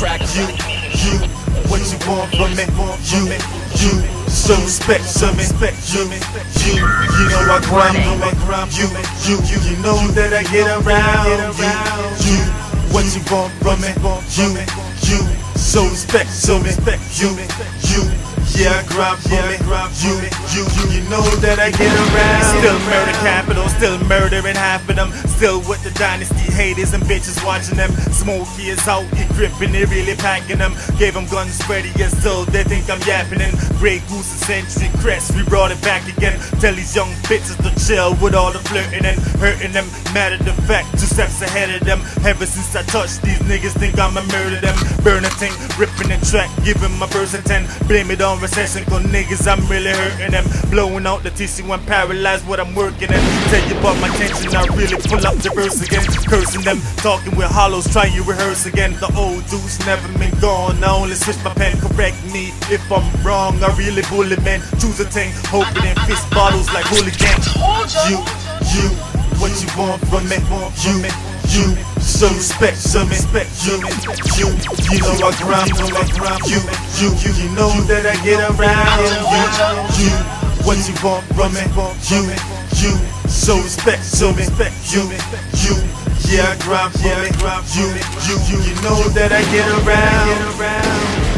crack you, what you want from me, you, show respect to me, you know I grind, you know that I get around, you, what you want from me, you, show respect to me, you, yeah I grind for me, you know that I get around. Still murder capital, still murdering half of them. Still with the dynasty haters and bitches watching them. Smokey is out, he gripping, they really packing them. Gave them guns ready as though they think I'm yapping. Grey Goose and Century Crest, we brought it back again. Tell these young bitches to chill with all the flirting and hurting them. Matter the fact, 2 steps ahead of them. Ever since I touched these niggas think I'ma murder them. Burn a thing, ripping the track, giving my verse a 10. Blame it on recession, cause niggas I'm really hurting them. Blowing out the tissue and paralyzed what I'm working in. Tell you about my tension, I really pull up the verse again. Cursing them, talking with hollows, trying to rehearse again. The old dude's never been gone, I only switch my pen. Correct me if I'm wrong, I really bully men. Choose a thing, hoping in fist bottles like hooligans. You, what you want from me, you, show respect to me, you know I grind, you know that I get around, you, what you want from me, you, show respect to me, you, yeah I grind for me, you know that I get around.